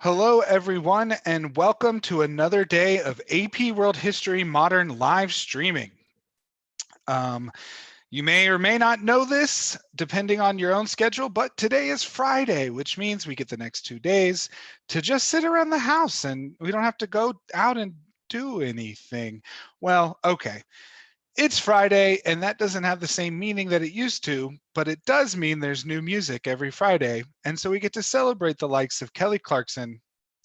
Hello, everyone, and welcome to another day of AP World History Modern live streaming. Um, you may or may not know this, depending on your own schedule, but today is Friday, which means we get the next 2 days to just sit around the house and we don't have to go out and do anything. Well, okay. It's Friday, and that doesn't have the same meaning that it used to, but it does mean there's new music every Friday. And so we get to celebrate the likes of Kelly Clarkson,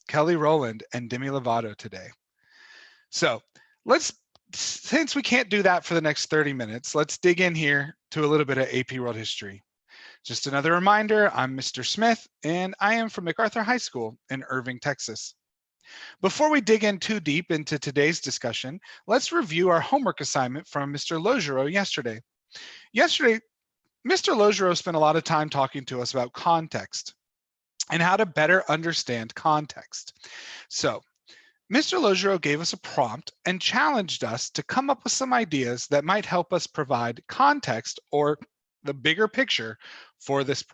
Kelly Rowland, and Demi Lovato today. So since we can't do that for the next 30 minutes, let's dig in here to a little bit of AP World History. Just another reminder, I'm Mr. Smith, and I am from MacArthur High School in Irving, Texas. Before we dig in too deep into today's discussion, let's review our homework assignment from Mr. Logereau yesterday. Yesterday, Mr. Logereau spent a lot of time talking to us about context and how to better understand context. So, Mr. Logereau gave us a prompt and challenged us to come up with some ideas that might help us provide context or the bigger picture for this,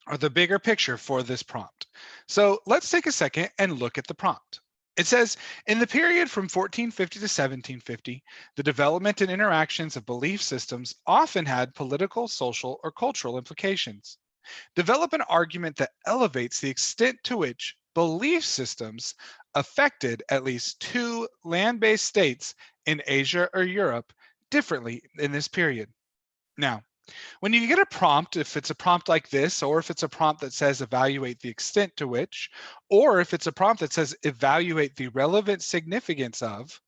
or the bigger picture for this prompt. So let's take a second and look at the prompt. It says, in the period from 1450 to 1750, the development and interactions of belief systems often had political, social, or cultural implications. Develop an argument that elevates the extent to which belief systems affected at least two land-based states in Asia or Europe differently in this period. Now, when you get a prompt, if it's a prompt like this, or if it's a prompt that says evaluate the extent to which, or if it's a prompt that says evaluate the relevant significance of,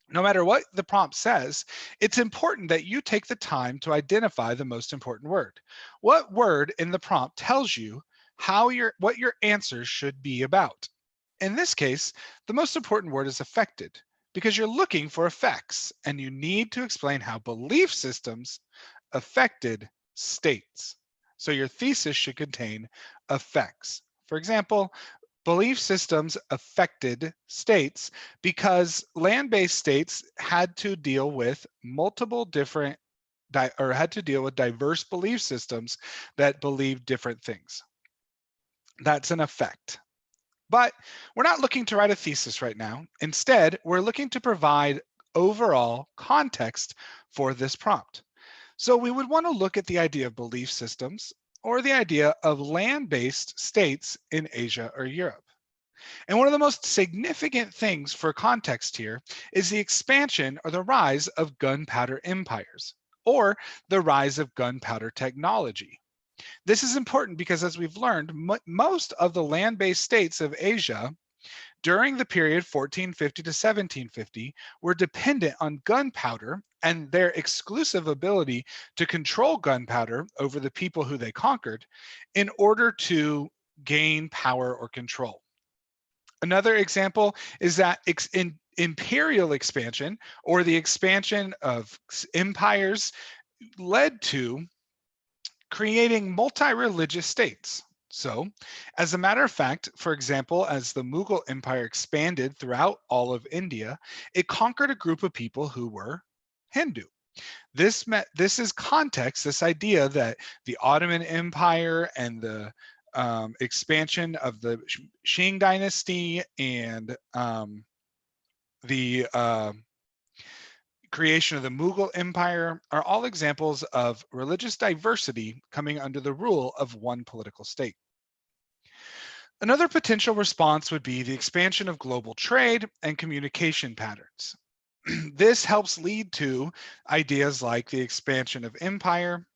no matter what the prompt says, it's important that you take the time to identify the most important word. What word in the prompt tells you what your answer should be about? In this case, the most important word is affected, because you're looking for effects and you need to explain how belief systems affected states. So your thesis should contain effects. For example, belief systems affected states because land-based states had to deal with multiple different had to deal with diverse belief systems that believed different things. That's an effect. But we're not looking to write a thesis right now. Instead, we're looking to provide overall context for this prompt. So we would want to look at the idea of belief systems or the idea of land-based states in Asia or Europe. And one of the most significant things for context here is the expansion or the rise of gunpowder empires, or the rise of gunpowder technology. This is important because, as we've learned, most of the land-based states of Asia during the period 1450 to 1750 were dependent on gunpowder and their exclusive ability to control gunpowder over the people who they conquered in order to gain power or control. Another example is that in imperial expansion, or the expansion of empires, led to creating multi-religious states. So, as a matter of fact, for example, as the Mughal Empire expanded throughout all of India, it conquered a group of people who were Hindu. This is context, this idea that the Ottoman Empire and the expansion of the Qing dynasty and the creation of the Mughal Empire are all examples of religious diversity coming under the rule of one political state. Another potential response would be the expansion of global trade and communication patterns. This helps lead to ideas like the expansion of empire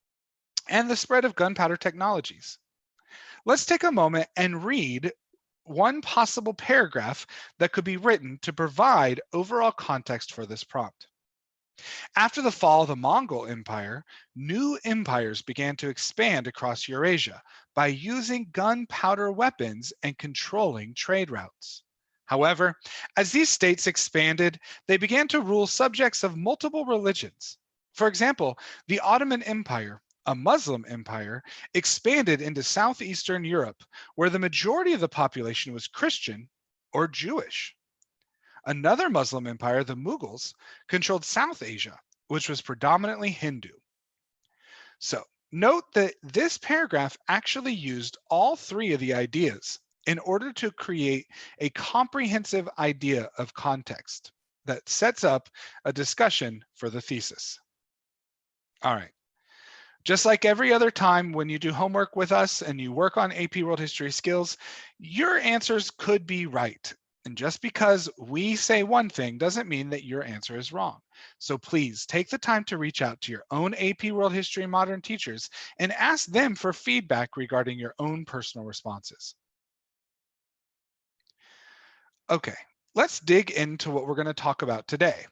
and the spread of gunpowder technologies. Let's take a moment and read one possible paragraph that could be written to provide overall context for this prompt. After the fall of the Mongol Empire, new empires began to expand across Eurasia by using gunpowder weapons and controlling trade routes. However, as these states expanded, they began to rule subjects of multiple religions. For example, the Ottoman Empire, a Muslim empire, expanded into southeastern Europe, where the majority of the population was Christian or Jewish. Another Muslim empire, the Mughals, controlled South Asia, which was predominantly Hindu. So Note that this paragraph actually used all three of the ideas in order to create a comprehensive idea of context that sets up a discussion for the thesis. All right. Just like every other time when you do homework with us and you work on AP World History skills, your answers could be right. And just because we say one thing doesn't mean that your answer is wrong. So please take the time to reach out to your own AP World History Modern teachers and ask them for feedback regarding your own personal responses. Okay, let's dig into what we're going to talk about today.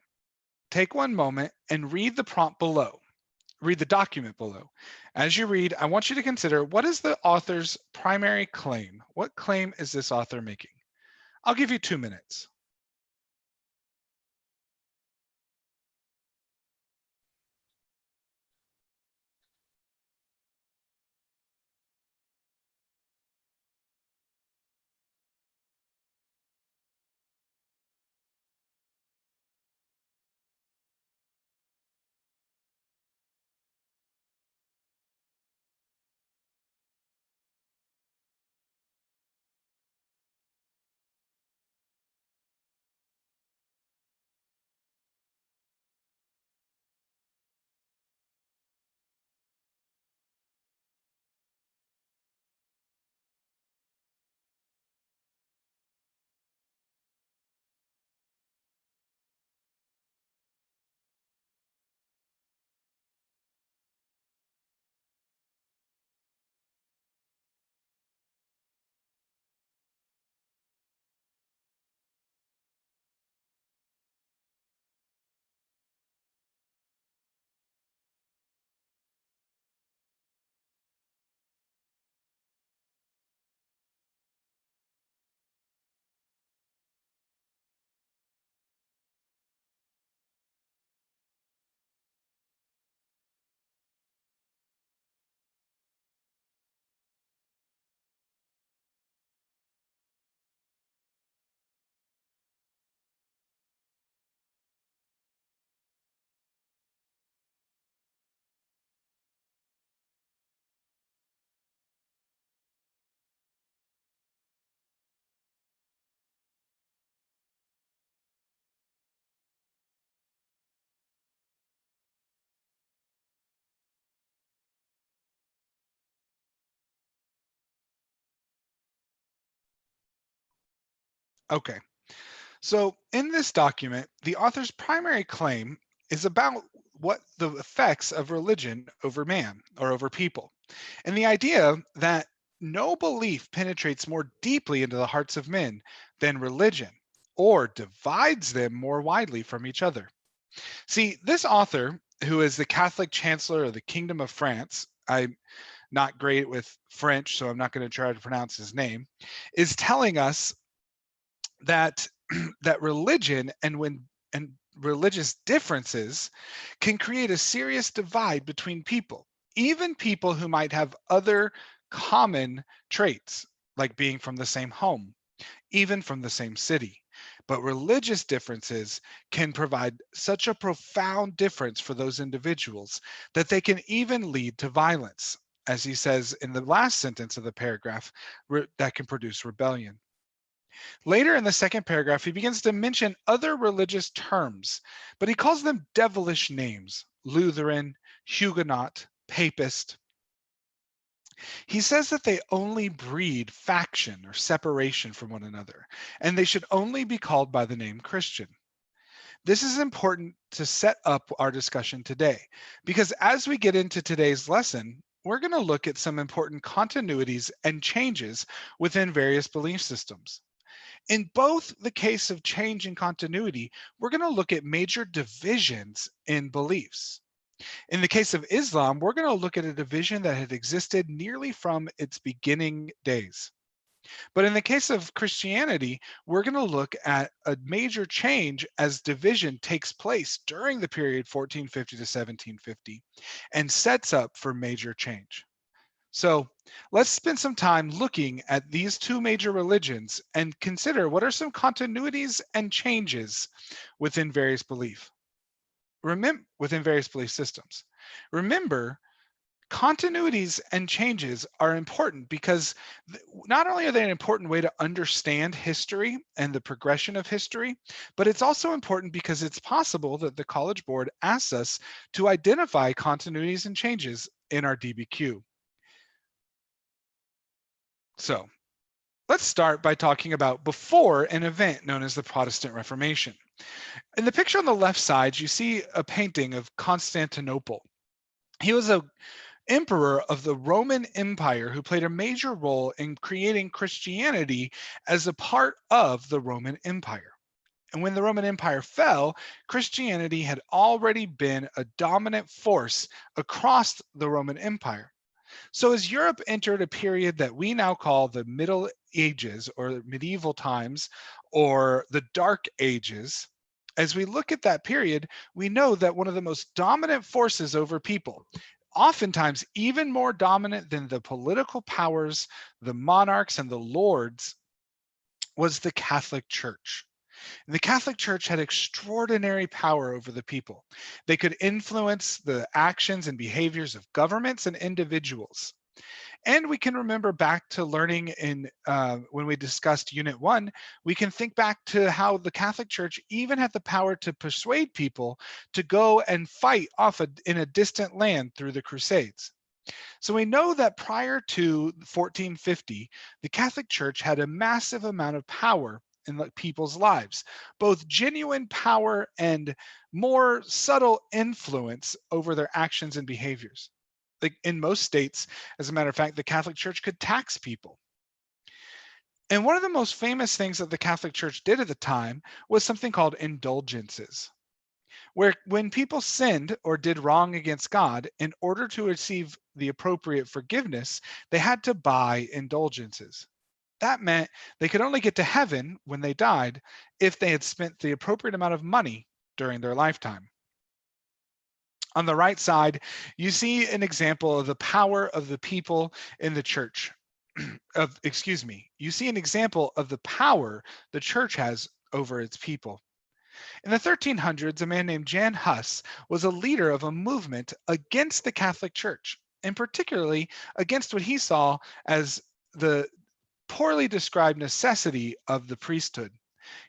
Take one moment and read the prompt below. Read the document below. As you read, I want you to consider, what is the author's primary claim? What claim is this author making? I'll give you 2 minutes. Okay, so in this document, the author's primary claim is about what the effects of religion over man or over people, and the idea that no belief penetrates more deeply into the hearts of men than religion or divides them more widely from each other. See, this author, who is the Catholic Chancellor of the Kingdom of France, I'm not great with French, so I'm not going to try to pronounce his name, is telling us that that religion and religious differences can create a serious divide between people, even people who might have other common traits, like being from the same home, even from the same city. But religious differences can provide such a profound difference for those individuals that they can even lead to violence, as he says in the last sentence of the paragraph, that can produce rebellion. Later in the second paragraph, he begins to mention other religious terms, but he calls them devilish names: Lutheran, Huguenot, Papist. He says that they only breed faction or separation from one another, and they should only be called by the name Christian. This is important to set up our discussion today, because as we get into today's lesson, we're going to look at some important continuities and changes within various belief systems. In both the case of change and continuity, we're going to look at major divisions in beliefs. In the case of Islam, we're going to look at a division that had existed nearly from its beginning days. But in the case of Christianity, we're going to look at a major change as division takes place during the period 1450 to 1750 and sets up for major change. So let's spend some time looking at these two major religions and consider what are some continuities and changes within various belief. Within various belief systems. Remember, Continuities and changes are important because not only are they an important way to understand history and the progression of history, but it's also important because it's possible that the College Board asks us to identify continuities and changes in our DBQ. So let's start by talking about before an event known as the Protestant Reformation. In the picture on the left side, you see a painting of Constantinople. He was an emperor of the Roman Empire who played a major role in creating Christianity as a part of the Roman Empire. And when the Roman Empire fell, Christianity had already been a dominant force across the Roman Empire. So as Europe entered a period that we now call the Middle Ages or medieval times or the Dark Ages, as we look at that period, we know that one of the most dominant forces over people, oftentimes even more dominant than the political powers, the monarchs, and the lords, was the Catholic Church. And the Catholic Church had extraordinary power over the people. They could influence the actions and behaviors of governments and individuals. And we can remember back to learning in when we discussed Unit 1, we can think back to how the Catholic Church even had the power to persuade people to go and fight off in a distant land through the Crusades. So we know that prior to 1450, the Catholic Church had a massive amount of power in people's lives, both genuine power and more subtle influence over their actions and behaviors. Like in most states, as a matter of fact, the Catholic Church could tax people. And one of the most famous things that the Catholic Church did at the time was something called indulgences, where when people sinned or did wrong against God, in order to receive the appropriate forgiveness, they had to buy indulgences. That meant they could only get to heaven when they died if they had spent the appropriate amount of money during their lifetime. On the right side, you see an example of the power of the people in the church. You see an example of the power the church has over its people. In the 1300s, a man named Jan Hus was a leader of a movement against the Catholic Church, and particularly against what he saw as the poorly described necessity of the priesthood.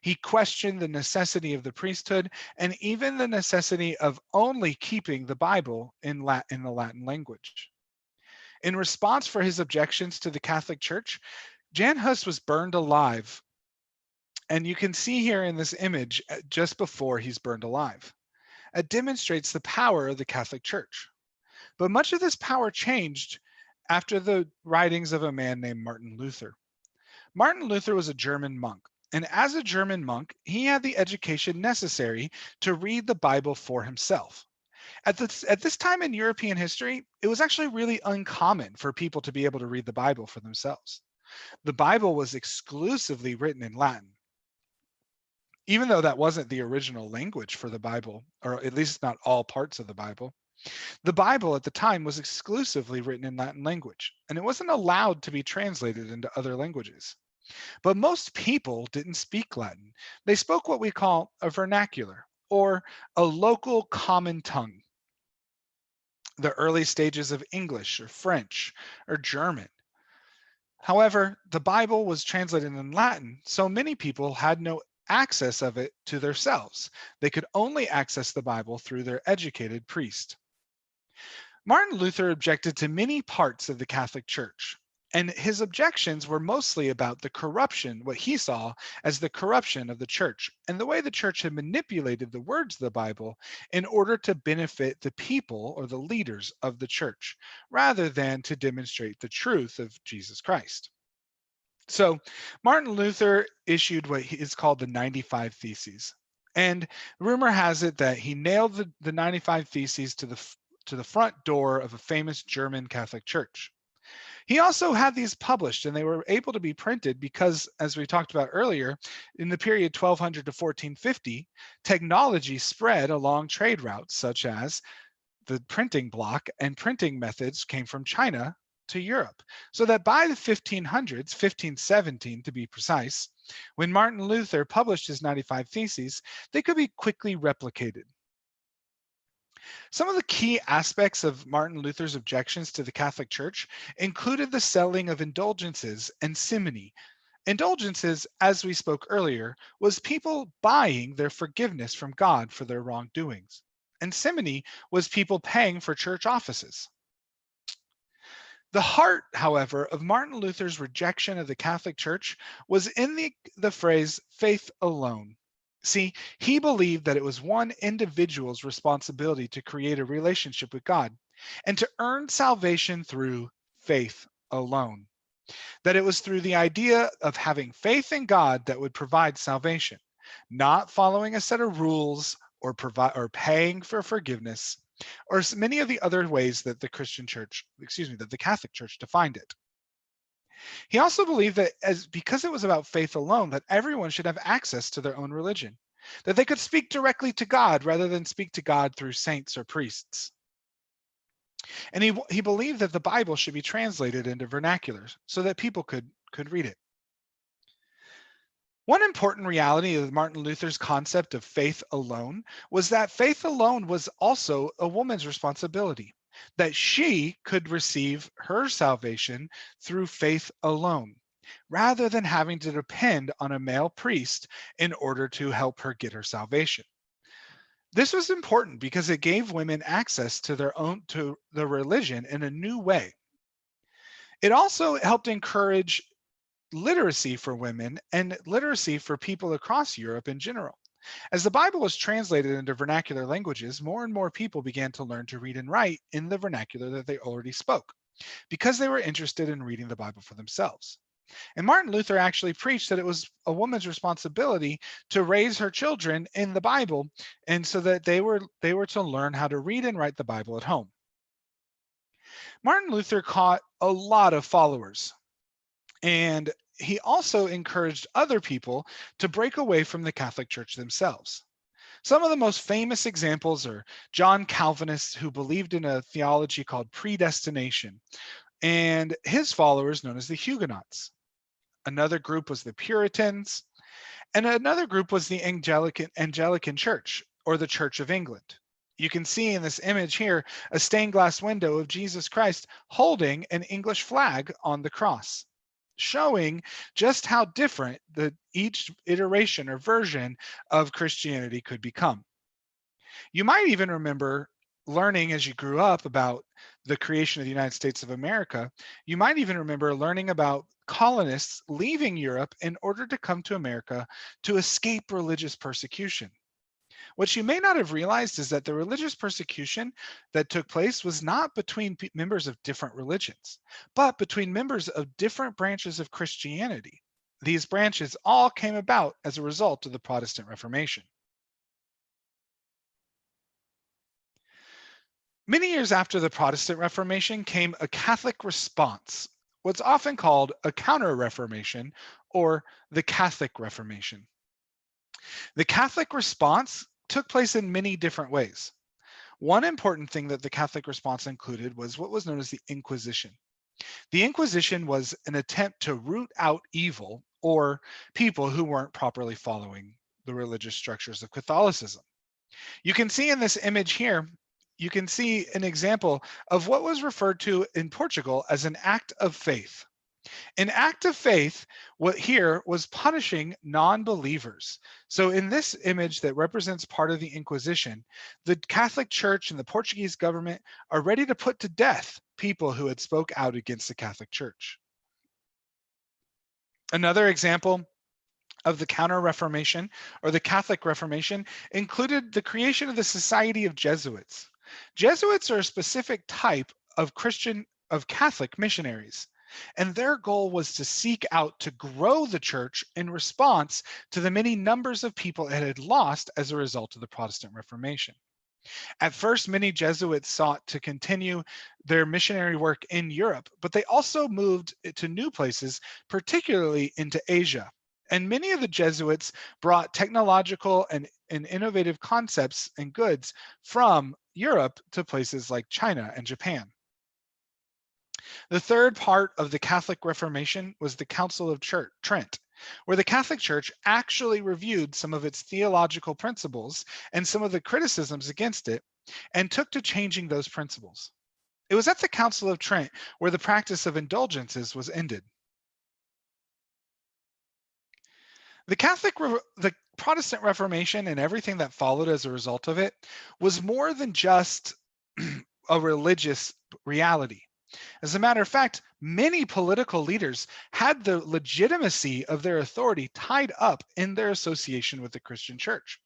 He questioned the necessity of the priesthood and even the necessity of only keeping the Bible in the Latin language. In response for his objections to the Catholic Church, Jan Hus was burned alive. And you can see here in this image just before he's burned alive. It demonstrates the power of the Catholic Church. But much of this power changed after the writings of a man named Martin Luther. Martin Luther was a German monk, and as a German monk, he had the education necessary to read the Bible for himself. At this time in European history, it was actually really uncommon for people to be able to read the Bible for themselves. The Bible was exclusively written in Latin. Even though that wasn't the original language for the Bible, or at least not all parts of the Bible at the time was exclusively written in Latin language, and it wasn't allowed to be translated into other languages. But most people didn't speak Latin. They spoke what we call a vernacular, or a local common tongue, the early stages of English or French or German. However, the Bible was translated in Latin, so many people had no access of it to themselves. They could only access the Bible through their educated priest. Martin Luther objected to many parts of the Catholic Church, and his objections were mostly about the corruption, what he saw as the corruption of the church, and the way the church had manipulated the words of the Bible in order to benefit the people or the leaders of the church, rather than to demonstrate the truth of Jesus Christ. So Martin Luther issued what is called the 95 Theses. And rumor has it that he nailed the 95 Theses to the front door of a famous German Catholic church. He also had these published, and they were able to be printed because, as we talked about earlier, in the period 1200 to 1450, technology spread along trade routes such as the printing block, and printing methods came from China to Europe. So that by the 1500s, 1517 to be precise, when Martin Luther published his 95 Theses, they could be quickly replicated. Some of the key aspects of Martin Luther's objections to the Catholic Church included the selling of indulgences and simony. Indulgences, as we spoke earlier, was people buying their forgiveness from God for their wrongdoings. And simony was people paying for church offices. The heart, however, of Martin Luther's rejection of the Catholic Church was in the phrase faith alone. See, he believed that it was one individual's responsibility to create a relationship with God and to earn salvation through faith alone. That it was through the idea of having faith in God that would provide salvation, not following a set of rules or paying for forgiveness, or many of the other ways that the that the Catholic Church defined it. He also believed that because it was about faith alone, that everyone should have access to their own religion, that they could speak directly to God rather than speak to God through saints or priests. And he believed that the Bible should be translated into vernaculars so that people could read it. One important reality of Martin Luther's concept of faith alone was that faith alone was also a woman's responsibility, that she could receive her salvation through faith alone, rather than having to depend on a male priest in order to help her get her salvation. This was important because it gave women access to the religion in a new way. It also helped encourage literacy for women and literacy for people across Europe in general. As the Bible was translated into vernacular languages, more and more people began to learn to read and write in the vernacular that they already spoke because they were interested in reading the Bible for themselves. And Martin Luther actually preached that it was a woman's responsibility to raise her children in the Bible, and so that they were to learn how to read and write the Bible at home. Martin Luther caught a lot of followers, and he also encouraged other people to break away from the Catholic Church themselves. Some of the most famous examples are John Calvinist, who believed in a theology called predestination, and his followers known as the Huguenots. Another group was the Puritans, and another group was the Anglican Church, or the Church of England. You can see in this image here a stained glass window of Jesus Christ holding an English flag on the cross, showing just how different each iteration or version of Christianity could become. You might even remember learning as you grew up about the creation of the United States of America. You might even remember learning about colonists leaving Europe in order to come to America to escape religious persecution. What you may not have realized is that the religious persecution that took place was not between members of different religions, but between members of different branches of Christianity. These branches all came about as a result of the Protestant Reformation. Many years after the Protestant Reformation came a Catholic response, what's often called a Counter-Reformation or the Catholic Reformation. The Catholic response took place in many different ways. One important thing that the Catholic response included was what was known as the Inquisition. The Inquisition was an attempt to root out evil or people who weren't properly following the religious structures of Catholicism. You can see in this image here, you can see an example of what was referred to in Portugal as an act of faith. An act of faith, what here was punishing non-believers. So in this image that represents part of the Inquisition, the Catholic Church and the Portuguese government are ready to put to death people who had spoke out against the Catholic Church. Another example of the Counter-Reformation or the Catholic Reformation included the creation of the Society of Jesuits. Jesuits are a specific type of Catholic missionaries, and their goal was to seek out to grow the church in response to the many numbers of people it had lost as a result of the Protestant Reformation. At first, many Jesuits sought to continue their missionary work in Europe, but they also moved to new places, particularly into Asia. And many of the Jesuits brought technological and innovative concepts and goods from Europe to places like China and Japan. The third part of the Catholic Reformation was the Council of Trent, where the Catholic Church actually reviewed some of its theological principles and some of the criticisms against it and took to changing those principles. It was at the Council of Trent where the practice of indulgences was ended. The Protestant Reformation and everything that followed as a result of it was more than just a religious reality. As a matter of fact, many political leaders had the legitimacy of their authority tied up in their association with the Christian church,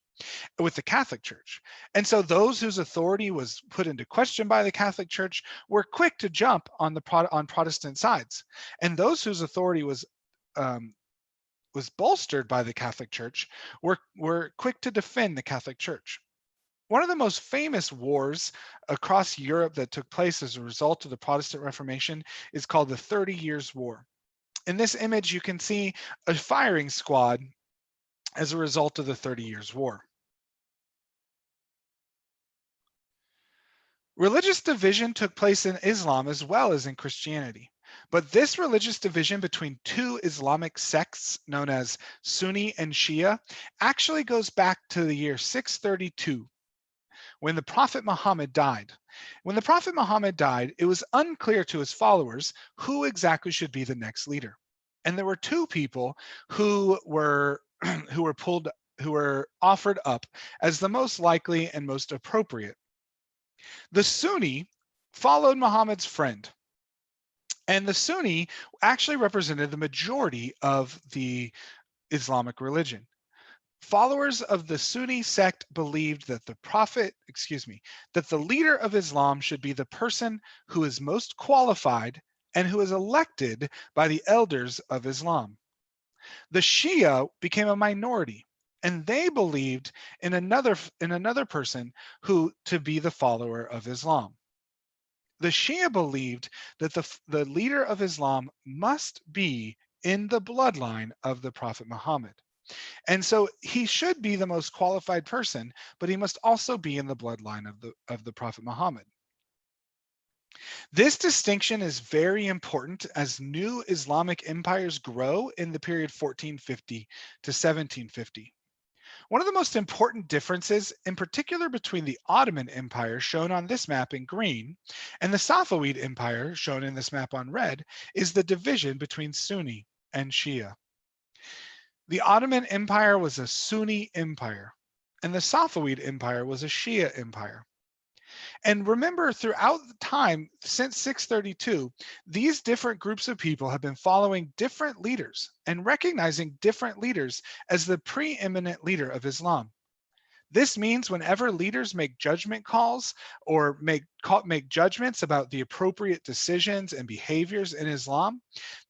with the Catholic Church. And so those whose authority was put into question by the Catholic Church were quick to jump on on Protestant sides. And those whose authority was bolstered by the Catholic Church were quick to defend the Catholic Church. One of the most famous wars across Europe that took place as a result of the Protestant Reformation is called the 30 Years' War. In this image, you can see a firing squad as a result of the 30 Years' War. Religious division took place in Islam as well as in Christianity. But this religious division between two Islamic sects known as Sunni and Shia actually goes back to the year 632 when the Prophet Muhammad died. When the Prophet Muhammad died, it was unclear to his followers who exactly should be the next leader. And there were two people who were who were offered up as the most likely and most appropriate. The Sunni followed Muhammad's friend, and the Sunni actually represented the majority of the Islamic religion. Followers of the Sunni sect believed that that the leader of Islam should be the person who is most qualified and who is elected by the elders of Islam. The Shia became a minority, and they believed in another person who to be the follower of Islam. The Shia believed that the leader of Islam must be in the bloodline of the Prophet Muhammad. And so he should be the most qualified person, but he must also be in the bloodline of the Prophet Muhammad. This distinction is very important as new Islamic empires grow in the period 1450 to 1750. One of the most important differences, in particular between the Ottoman Empire, shown on this map in green, and the Safavid Empire, shown in this map on red, is the division between Sunni and Shia. The Ottoman Empire was a Sunni empire, and the Safavid Empire was a Shia empire. And remember, throughout the time since 632, these different groups of people have been following different leaders and recognizing different leaders as the preeminent leader of Islam. This means whenever leaders make judgment calls or make judgments about the appropriate decisions and behaviors in Islam,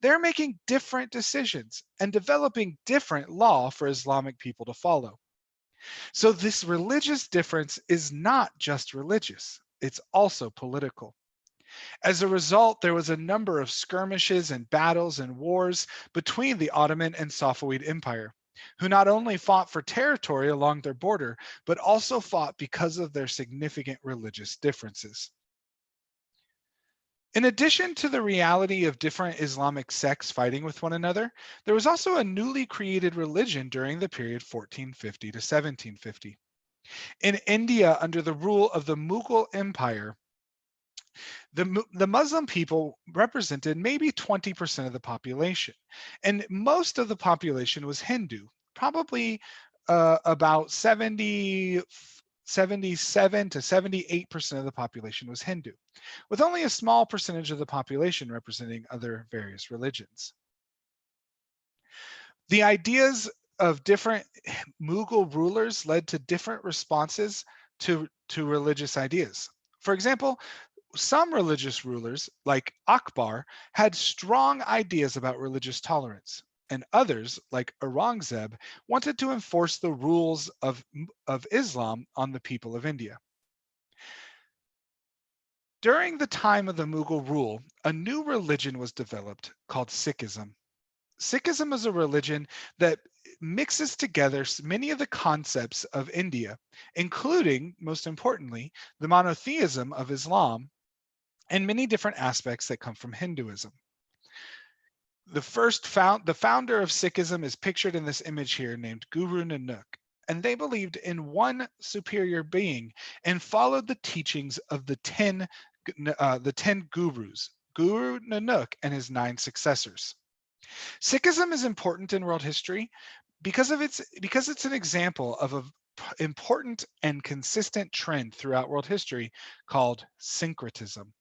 they're making different decisions and developing different law for Islamic people to follow. So this religious difference is not just religious, it's also political. As a result, there was a number of skirmishes and battles and wars between the Ottoman and Safavid Empire, who not only fought for territory along their border, but also fought because of their significant religious differences. In addition to the reality of different Islamic sects fighting with one another, there was also a newly created religion during the period 1450 to 1750. In India, under the rule of the Mughal Empire, the Muslim people represented maybe 20% of the population, and most of the population was Hindu, probably about 77 to 78% of the population was Hindu, with only a small percentage of the population representing other various religions. The ideas of different Mughal rulers led to different responses to religious ideas. For example, some religious rulers, like Akbar, had strong ideas about religious tolerance, and others, like Aurangzeb, wanted to enforce the rules of Islam on the people of India. During the time of the Mughal rule, a new religion was developed called Sikhism. Sikhism is a religion that mixes together many of the concepts of India, including, most importantly, the monotheism of Islam and many different aspects that come from Hinduism. The founder of Sikhism is pictured in this image here named Guru Nanak, and they believed in one superior being and followed the teachings of the 10 gurus, Guru Nanak and his 9 successors. Sikhism is important in world history because it's an example of an important and consistent trend throughout world history called syncretism.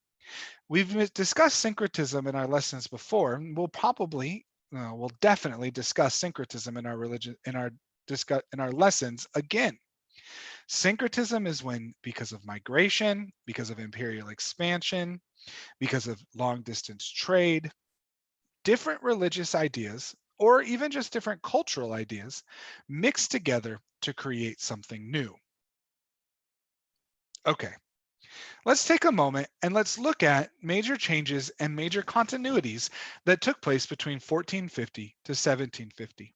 We've discussed syncretism in our lessons before, and we'll definitely discuss syncretism in our religion in our lessons again. Syncretism is when, because of migration, because of imperial expansion, because of long distance trade, different religious ideas, or even just different cultural ideas, mix together to create something new. Okay, let's take a moment and let's look at major changes and major continuities that took place between 1450 to 1750.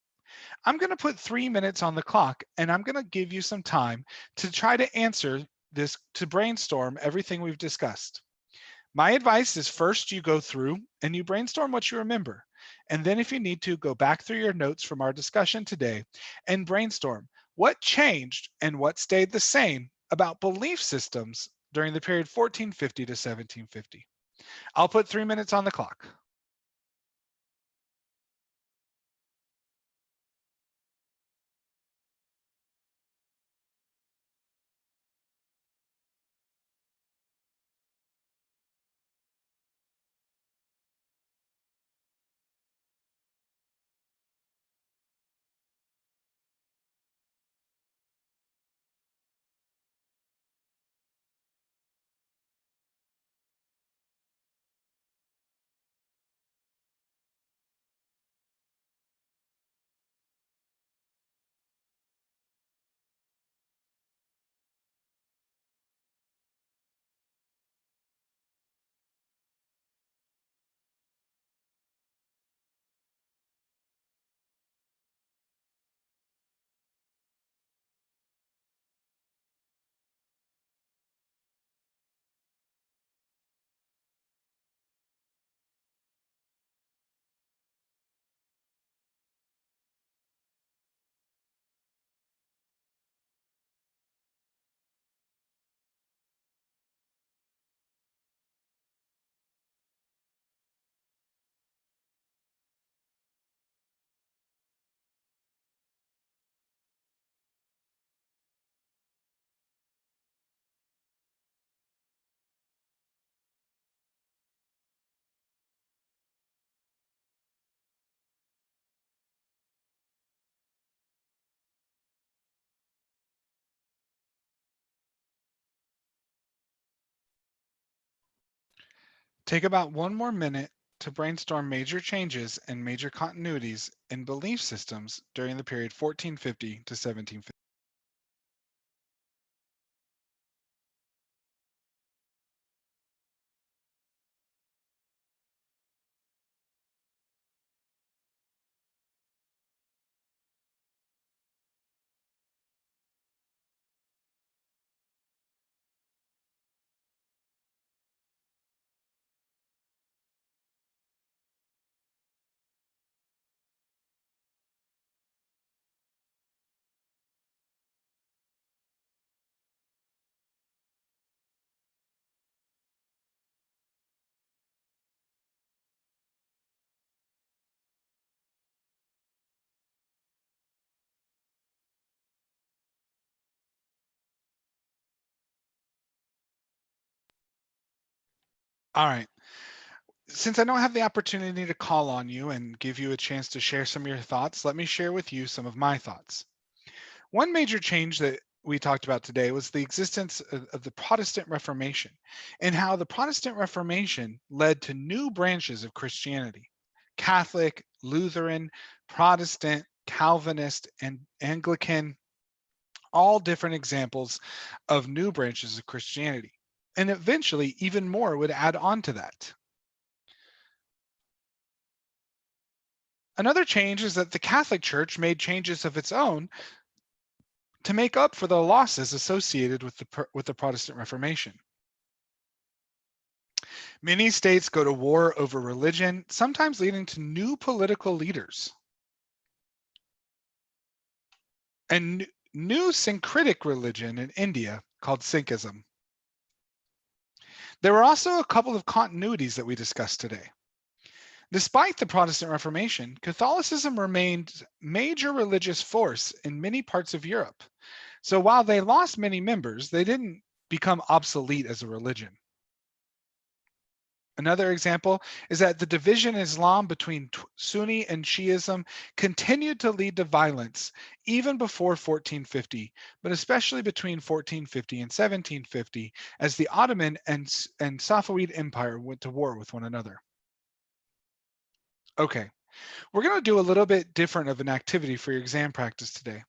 I'm going to put 3 minutes on the clock and I'm going to give you some time to try to answer this, to brainstorm everything we've discussed. My advice is first you go through and you brainstorm what you remember. And then if you need to, go back through your notes from our discussion today and brainstorm what changed and what stayed the same about belief systems during the period 1450 to 1750. I'll put 3 minutes on the clock. Take about 1 more minute to brainstorm major changes and major continuities in belief systems during the period 1450 to 1750. All right. Since I don't have the opportunity to call on you and give you a chance to share some of your thoughts, let me share with you some of my thoughts. One major change that we talked about today was the existence of the Protestant Reformation and how the Protestant Reformation led to new branches of Christianity: Catholic, Lutheran, Protestant, Calvinist, and Anglican, all different examples of new branches of Christianity. And eventually, even more would add on to that. Another change is that the Catholic Church made changes of its own to make up for the losses associated with the Protestant Reformation. Many states go to war over religion, sometimes leading to new political leaders. And new syncretic religion in India called Sikhism. There were also a couple of continuities that we discussed today. Despite the Protestant Reformation, Catholicism remained major religious force in many parts of Europe. So while they lost many members, they didn't become obsolete as a religion. Another example is that the division in Islam between Sunni and Shiism continued to lead to violence even before 1450, but especially between 1450 and 1750 as the Ottoman and Safavid Empire went to war with one another. Okay, we're going to do a little bit different of an activity for your exam practice today.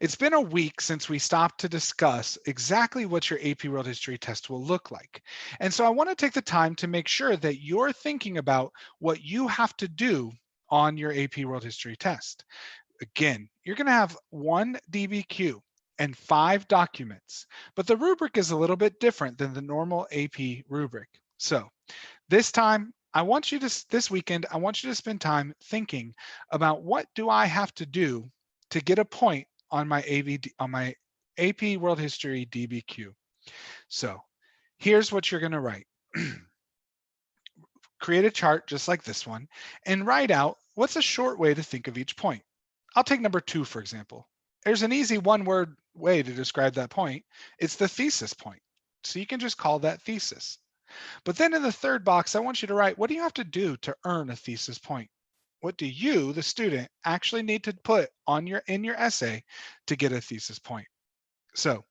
It's been a week since we stopped to discuss exactly what your AP World History test will look like. And so I want to take the time to make sure that you're thinking about what you have to do on your AP World History test. Again, you're going to have 1 DBQ and 5 documents, but the rubric is a little bit different than the normal AP rubric. So this time, this weekend, I want you to spend time thinking about what do I have to do to get a point on my AP World History DBQ. So here's what you're going to write. Create a chart just like this one and write out what's a short way to think of each point. I'll take number 2, for example. There's an easy one-word way to describe that point. It's the thesis point. So you can just call that thesis. But then in the third box, I want you to write, what do you have to do to earn a thesis point? What do you, the student, actually need to put in your essay to get a thesis point? So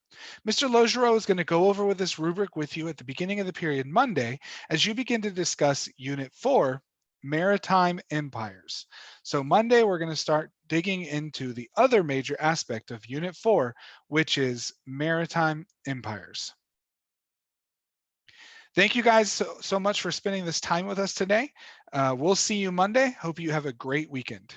Mr. Logereau is going to go over with this rubric with you at the beginning of the period Monday as you begin to discuss Unit 4, Maritime Empires. So Monday, we're going to start digging into the other major aspect of Unit 4, which is Maritime Empires. Thank you guys so much for spending this time with us today. We'll see you Monday. Hope you have a great weekend.